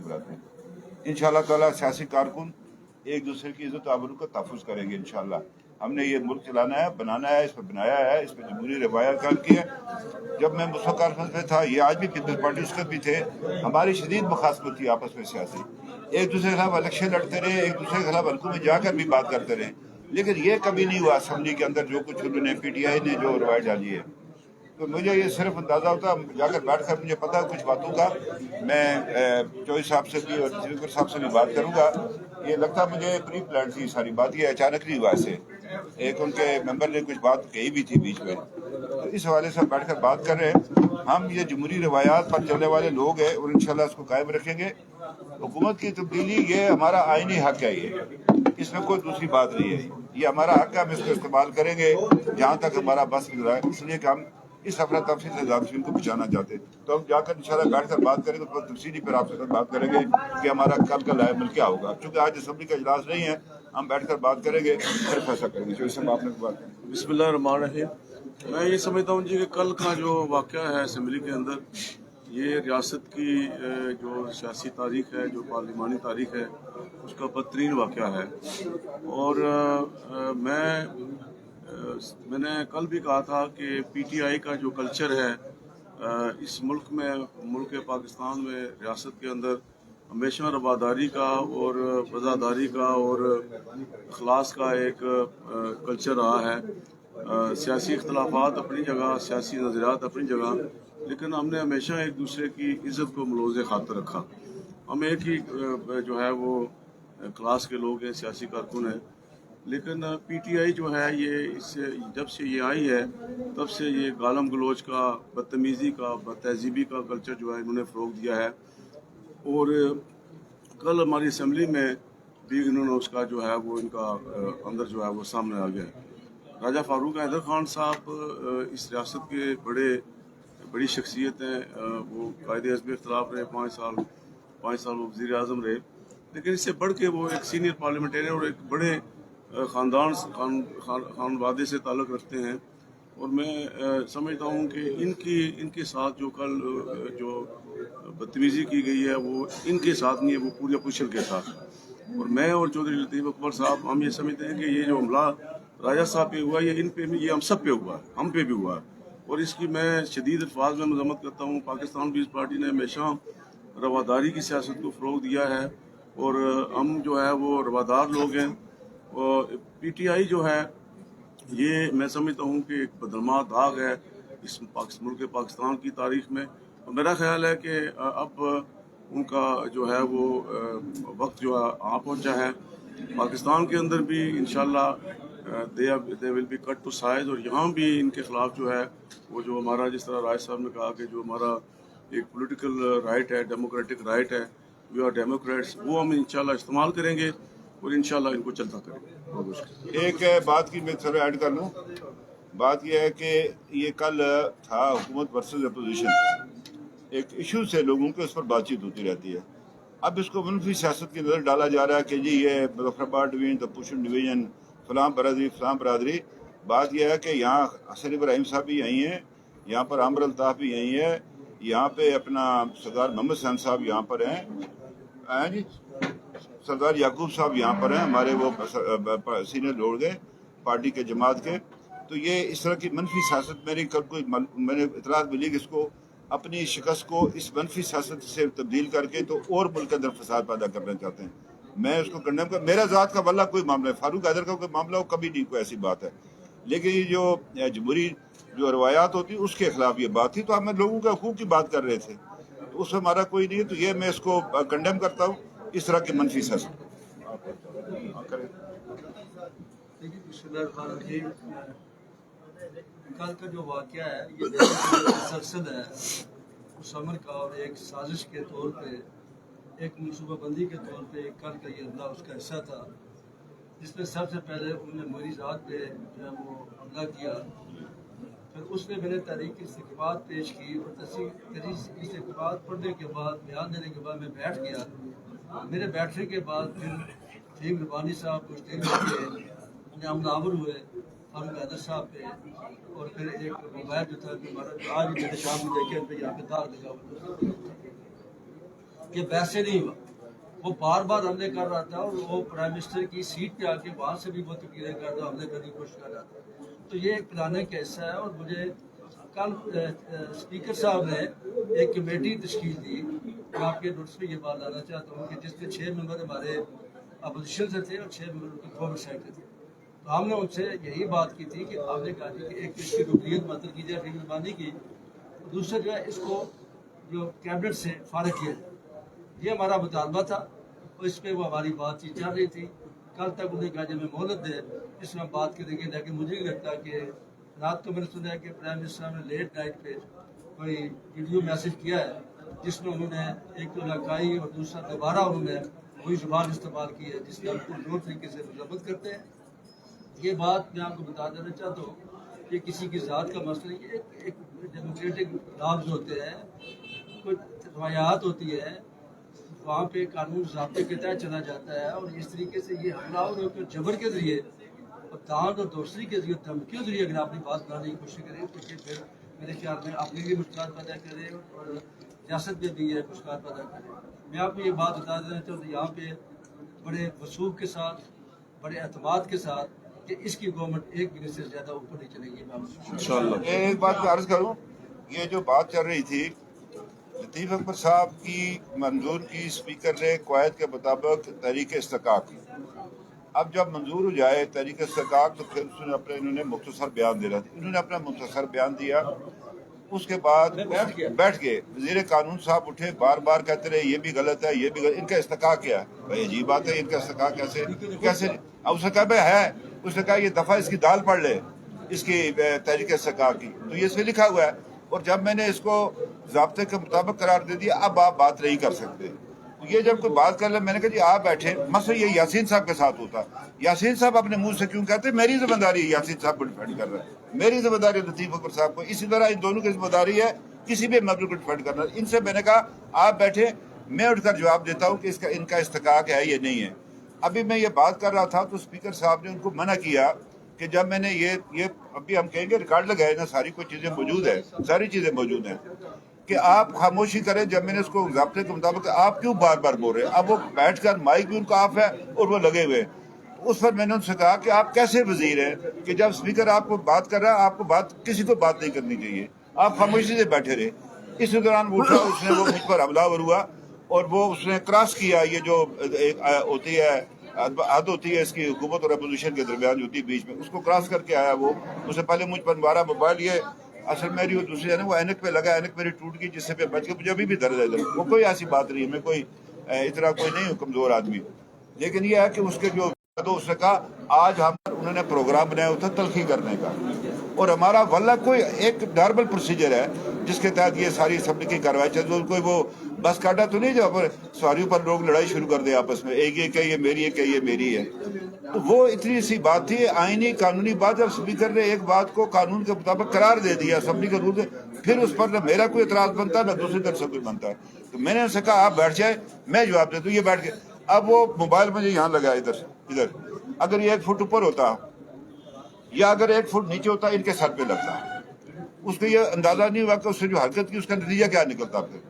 बरादरी। इंशाअल्लाह ताला सियासी कारकुन एक दूसरे की इज्जत आबरू का तहफ़्फ़ुज़ करेंगे इंशाअल्लाह। हमने ये मुल्क चलाना है, बनाना है, इस पर बनाया है, इस पर जमहूरी रवायत कायम की है। जब मैं मुस्लिम कॉन्फ्रेंस में था, ये आज भी पीपल्स पार्टी उसके भी थे, हमारी शदीद मुखासमत थी आपस में सियासी, एक दूसरे के खिलाफ इलेक्शन लड़ते रहे, एक दूसरे के खिलाफ हल्कों में जाकर भी बात करते रहे, लेकिन ये कभी नहीं हुआ असेंबली के अंदर जो कुछ उन्होंने PTI ने जो रवायत डाली है। तो मुझे ये सिर्फ अंदाज़ा होता, जाकर बैठ कर मुझे पता है कुछ बातों का। मैं चौधरी साहब से भी और जिगर साहब से भी बात करूँगा। ये लगता मुझे प्री प्लान थी सारी बात, ये अचानक नहीं हुआ ऐसे। एक उनके मेंबर ने कुछ बात कही भी थी बीच में, तो इस हवाले से बैठ कर बात कर रहे हैं। हम ये जमहूरी रवायात पर चलने वाले लोग हैं और इंशाल्लाह इसको कायम रखेंगे। हुकूमत की तब्दीली ये हमारा आईनी हक है, ये इसमें कोई दूसरी बात नहीं है। ये हमारा हक है, हम इसको इस्तेमाल करेंगे जहाँ तक हमारा बस गुजरा है, इसलिए कि हम इस अफरा तफसी से जादून को बचाना चाहते हैं। तो हम जाकर इंशाल्लाह बैठ कर बात करेंगे, तो तफसीली पर आपसे बात करेंगे कि हमारा कल का लायमल क्या होगा। चूँकि आज असम्बली का इजलास नहीं है, हम बैठ कर बात करेंगे, फिर फैसला करेंगे। जो इसमें आपने बात करें। बिस्मिल्लाहिर्रहमानिर्रहीम। मैं ये समझता हूँ जी कि कल का जो वाक़या है असम्बली के अंदर, ये रियासत की जो सियासी तारीख़ है, जो पार्लिमानी तारीख़ है, उसका बदतरीन वाक़या है। और मैंने कल भी कहा था कि PTI का जो कल्चर है इस मुल्क में, मुल्क पाकिस्तान में, रियासत के अंदर हमेशा रवादारी का और वज़ादारी का और अखलास का एक कल्चर रहा है। सियासी इख्तलाफात अपनी जगह, सियासी नज़रियात अपनी जगह, लेकिन हमने हमेशा एक दूसरे की इज़्ज़त को मलूज़ खातर रखा। हम एक ही जो है वो क्लास के लोग हैं, सियासी कारकुन हैं। लेकिन PTI जो है ये इससे जब से ये आई है तब से ये गालम गलोच का, बदतमीज़ी का, बदतहज़ीबी का कल्चर जो है इन्होंने फ़रोग़ दिया है। और कल हमारी असम्बली में भी इन्होंने उसका जो है वो इनका अंदर जो है वो सामने आ गया। राजा फारूक हैदर खान साहब इस रियासत के बड़ी शख्सियत हैं। वो कायदे हिज़्ब इख्तिलाफ रहे, 5 साल वो वज़ीर आज़म रहे, लेकिन इससे बढ़ के वो एक सीनियर पार्लियामेंटेरियन और एक बड़े खानवादे से ताल्लुक़ रखते हैं। और मैं समझता हूँ कि इनके साथ जो कल जो बदतमीज़ी की गई है वो इनके साथ नहीं है, वो पूरी अपोजिशन के साथ। और मैं और चौधरी लतीफ़ अकबर साहब हम ये समझते हैं कि ये जो हमला राजा साहब पे हुआ, ये इन पे भी, ये हम सब पे हुआ, हम पे भी हुआ। और इसकी मैं शदीद अल्फाज में मज़म्मत करता हूँ। पाकिस्तान पीपल्स पार्टी ने हमेशा रवादारी की सियासत को फ़रोग़ दिया है और हम जो है वो रवादार लोग हैं। और PTI जो है ये मैं समझता हूँ कि एक बदनमा दाग है इस मुल्क पाकिस्तान की तारीख़ में। और मेरा ख्याल है कि अब उनका जो है वो वक्त जो है आ पहुँचा है। पाकिस्तान के अंदर भी इंशाल्लाह they will be cut to size. और यहाँ भी इनके ख़िलाफ़ जो है वो, जो हमारा, जिस तरह राय साहब ने कहा कि जो हमारा एक पॉलिटिकल राइट है, डेमोक्रेटिक राइट है, वी आर डेमोक्रेट्स, वो हम इंशाल्लाह इस्तेमाल करेंगे और इंशाल्लाह इनको चलता करेंगे। एक बात की मैं थोड़ा ऐड कर लूँ। बात यह है कि ये कल था हुकूमत वर्सेस अपोजिशन, एक इशू से लोगों के उस पर बातचीत होती रहती है। अब इसको मनफी सियासत की नज़र डाला जा रहा है कि जी ये मुजफ्फराबाद डिवीजन, तो पुशन डिवीजन, फलां बरादरी। बात यह है कि यहाँ हसन इब्राहिम साहब भी यहीं हैं, यहाँ पर आमर अल्ताफ़ भी यहीं है, यहाँ पे अपना सरदार मोहम्मद हसन साहब यहाँ पर हैं जी, सरदार याकूब साहब यहाँ पर हैं, हमारे वो सीनियर लोग हैं पार्टी के, जमात के। तो ये इस तरह की मनफी सियासत मैंने इतलात मिली कि इसको अपनी शिकस्त को इस मनफी सियासत से तब्दील करके तो और मुल्क के अंदर फसाद पैदा करना चाहते हैं। मैं उसको कंडेम कर, मेरा ज़ात का वल्ला कोई मामला है, फारूक हैदर का कोई मामला हो, कभी नहीं कोई ऐसी बात है। लेकिन ये जो जमहूरी जो रवायात होती उसके खिलाफ ये बात थी, तो हम लोगों के हकूक़ की बात कर रहे थे, तो उसमें हमारा कोई नहीं है। तो ये मैं इसको कंडेम करता हूँ, इस तरह की मनफी सियासत। कल का जो वाक़या है ये मुसलसल है उस अमर का, और एक साजिश के तौर पे, एक मनसूबाबंदी के तौर पे कल का ये हमला उसका हिस्सा था, जिसमें सबसे पहले उन्होंने मेरी ज़ात पे जो है वो हमला किया। फिर उसमें मैंने तहरीक इस्तिक़बाल पेश की और तहरीक इस्तिक़बाल पढ़ने के बाद, बयान देने के बाद मैं बैठ गया। मेरे बैठने के बाद फिर फहीम रब्बानी साहब कुछ देर के हमलावर हुए फारूक हैदर साहब पे, और फिर एक मोबाइल जो था कि हमारा आज भी मेरे शाम में देखे पे यहाँ पे दाग लगा हुआ। ये वैसे नहीं हुआ। वो बार बार हमले कर रहा था और वो प्राइम मिनिस्टर की सीट पे आके वहाँ से भी वो तकरीरें कर रहा, हमले करने की कोशिश कर रहा था। तो ये एक पुराना केस है। और मुझे कल स्पीकर साहब ने एक कमेटी तश्कील दी, मैं आपके नोटिस पे ये बात लाना चाहता हूँ कि जिसमें 6 मेंबर हमारे अपोजिशन से थे और 6 मेंबर उनके फॉर्मर साइड के थे। तो हमने उनसे यही बात की थी कि आपने कहा थी कि एक तो इसकी रुकनीत मतलब की जाए, फिर की, दूसरा जो है इसको जो कैबिनेट से फारिग किया जाए, ये हमारा मुतालबा था। और इस पर वो हमारी बातचीत चल रही थी। कल तक उन्हें कहा जब मैं मोहलत दे इसमें हम बात करेंगे, लेकिन मुझे नहीं लगता कि रात को मैंने सुना है कि प्राइम मिनिस्टर ने लेट नाइट पे कोई वीडियो मैसेज किया है जिसमें उन्होंने एक तो लकाई और दूसरा दोबारा उन्होंने वही जुबान इस्तेमाल की है जिसमें हम पुरजोर तरीके से मजम्मत करते हैं। ये बात मैं आपको बता देना चाहता हूँ कि किसी की ज़ात का मसला नहीं है। एक डेमोक्रेटिक लॉज होते हैं, कुछ रवायात होती है, वहाँ पे कानून ज़ाब्ते के तहत चला जाता है। और इस तरीके से ये हमला और जबर के जरिए और दांत और दूसरी के जरिए धमकी के जरिए अगर अपनी बात बनाने की कोशिश करें तो ये फिर मेरे ख्याल में अपने लिए मुश्किल पैदा करें और रियासत में भी ये मुश्किल पैदा करें। मैं आपको ये बात बता देना चाहता हूँ, यहाँ पे बड़े वसूख के साथ, बड़े एतमाद के साथ कि इसकी गवर्नमेंट एक महीने से ज़्यादा ऊपर नहीं चलेगी। इंशाल्लाह। एक बात अर्ज करूं, ये जो बात चल रही थी लतीफ़ अकबर साहब की मंजूर की स्पीकर ने क़वायद के मुताबिक तहरीक इस्तिक़ाक़। अब जब मंजूर हो जाए तहरीक इस्तिक़ाक़ तो फिर उसने अपने इन्होंने मुख्तसर बयान देना था। इन्होंने अपना मुख्तसर बयान दिया, उसके बाद बैठ गए वज़ीर कानून साहब उठे, बार बार कहते रहे ये भी गलत है, ये भी गलत। इनका इस्तिक़ाक़ क्या है भाई? अजीब बात है, इनका इस्तिक़ाक़ कैसे? अब उसने कहा भाई है, उसने कहा ये दफ़ा इसकी दाल पढ़ ले, इसकी तहरीक इस्तिक़ाक़ की, तो ये इसमें लिखा हुआ है। और जब मैंने इसको ज़ाब्ते के मुताबिक करार दे दिया, अब आप बात नहीं कर सकते। तो ये जब कोई बात कर ले, मैंने कहा जी आप बैठे, मसला ये यासीन साहब के साथ होता। यासीन साहब अपने मुंह से क्यों कहते मेरी जिम्मेदारी है, यासीन साहब को डिफेंड कर रहा है, मेरी जिम्मेदारी है लतीफ़ अकबर साहब को। इसी तरह इन दोनों की जिम्मेदारी है किसी भी मसले को डिफेंड करना। इनसे मैंने कहा आप बैठे, मैं उठकर जवाब देता हूँ कि इसका इनका इस्तिक़ाक़ है ये नहीं है। अभी मैं ये बात कर रहा था तो स्पीकर साहब ने उनको मना किया कि जब मैंने ये अभी हम कहेंगे रिकॉर्ड लगाए ना, सारी कोई चीज़ें मौजूद है, सारी चीज़ें मौजूद हैं कि आप खामोशी करें। जब मैंने उसको ज़ाब्ते के मुताबिक आप क्यों बार बार बोल रहे हैं, अब वो बैठ कर माइक भी उनका ऑफ है और वो लगे हुए। उस पर मैंने उनसे कहा कि आप कैसे वजीर हैं कि जब स्पीकर आपको बात कर रहा है आपको बात किसी को बात नहीं करनी चाहिए, आप खामोशी से बैठे रहे। इसी दौरान वो उठा, उसने वो मुझ पर हमलावर हुआ और वो उसने क्रॉस किया ये जो एक होती है हद होती है इसकी हुकूमत और अपोजिशन के दरमियान होती है बीच में, उसको क्रॉस करके आया वो। उससे पहले मुझ पर मारा, मोबाइल ये असल मेरी दूसरी है ना वो ऐनक पे लगा, ऐनक मेरी टूट गई जिससे पे बच के मुझे अभी भी दर्द है। वो कोई ऐसी बात नहीं है, मैं कोई इतना कोई नहीं हूँ कमज़ोर आदमी। लेकिन ये है कि उसके जो तो उसने कहा आज हम उन्होंने प्रोग्राम बनाया होता तलखी करने का, और हमारा वल्ला कोई एक नॉर्मल प्रोसीजर है जिसके तहत ये सारी असम्बली की कार्रवाई चल। तो कोई वो बस काटा तो नहीं जब सवारियों पर लोग लड़ाई शुरू कर दे आपस में, एक ये कही ये मेरी है, कही ये मेरी है। तो वो इतनी सी बात थी, आईनी कानूनी बात। जब स्पीकर ने एक बात को कानून के मुताबिक करार दे दिया असम्बली के रूल, फिर उस पर न मेरा कोई एतराज बनता है न दूसरी तरफ से कोई बनता है। तो मैंने उनसे कहा आप बैठ जाए, मैं जवाब दे दूँ। ये बैठ गए। अब वो मोबाइल मुझे यहाँ लगा इधर, अगर ये 1 फुट ऊपर होता या अगर 1 फुट नीचे होता इनके सर पे लगता, उसको ये अंदाजा नहीं हुआ कि उससे जो हरकत की उसका नतीजा क्या निकलता फिर।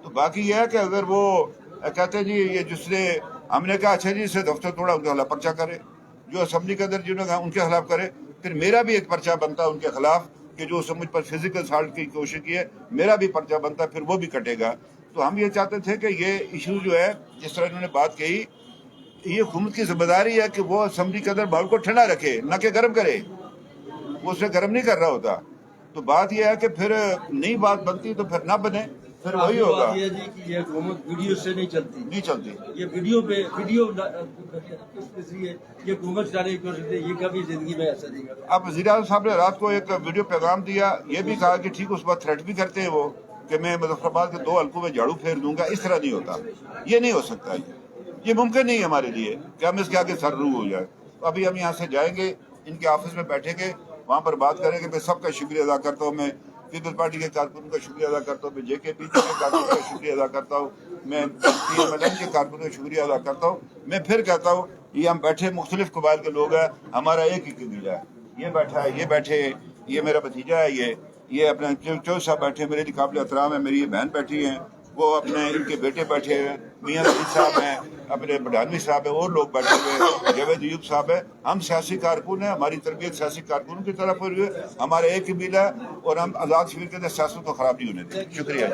तो बाकी ये है कि अगर वो कहते जी ये जिसने हमने कहा अच्छा जी इससे दफ्तर तोड़ा उनके खिलाफ पर्चा करे, जो असम्बली के अंदर जिन्होंने उनके खिलाफ करे, फिर मेरा भी एक पर्चा बनता है उनके खिलाफ कि जो मुझ पर फिजिकल असॉल्ट की कोशिश की है, मेरा भी पर्चा बनता है, फिर वो भी कटेगा। तो हम ये चाहते थे कि ये इशू जो है जिस तरह इन्होंने बात कही, ये हुकूमत की जिम्मेदारी है कि वो असम्बली के अंदर माहौल को ठंडा रखे, न कि गर्म करे। वो उसे गर्म नहीं कर रहा होता। तो बात यह है कि फिर नई बात बनती तो फिर ना बने, फिर वही होगा। ये जी कि ये हुकूमत वीडियो से नहीं चलती, ये वीडियो ये हुकूमत चलाने की कोशिश है, ये कभी जिंदगी में ऐसा नहीं करता। अब वज़ीर आज़म साहब ने रात को एक वीडियो पैगाम दिया, ये भी कहा कि ठीक उस बात थ्रेट भी करते हैं वो कि मैं मुजफ्फराबाद के 2 हल्कों में झाड़ू फेर दूंगा। इस तरह नहीं होता, ये नहीं हो सकता, ये मुमकिन नहीं है हमारे लिए कि हम इसके आगे सर रू हो जाए। तो अभी हम यहाँ से जाएंगे, इनके ऑफिस में बैठेंगे, वहाँ पर बात करेंगे। मैं सबका शुक्रिया अदा करता हूँ, मैं पीपल्स पार्टी के कारकुन का शुक्रिया अदा करता हूँ, मैं JKP के कारकुन का शुक्रिया अदा करता हूँ, मैं PMLN के कारकुन का शुक्रिया अदा करता हूँ। मैं फिर कहता हूँ ये हम बैठे मुख्तलिफ कबाइल के लोग हैं, हमारा एक ही कबीला है। ये बैठा है, ये बैठे, ये मेरा भतीजा है, ये अपने चौधरी साहब बैठे, मेरे लिए काबिल एहतराम है, मेरी ये बहन बैठी हैं, وہ اپنے ان کے بیٹے بیٹھے ہوئے، میاں رشید صاحب ہیں، اپنے بڈھانوی صاحب ہیں، اور لوگ بیٹھے ہوئے ہیں، جاوید ایوب صاحب ہیں. ہم سیاسی کارکن ہیں، ہماری تربیت سیاسی کارکنوں کی طرف ہوئی ہے، ہمارا ایک قبیلہ ہے اور ہم آزاد شبیر کے اندر سیاست کو خراب نہیں ہونے دیں. شکریہ.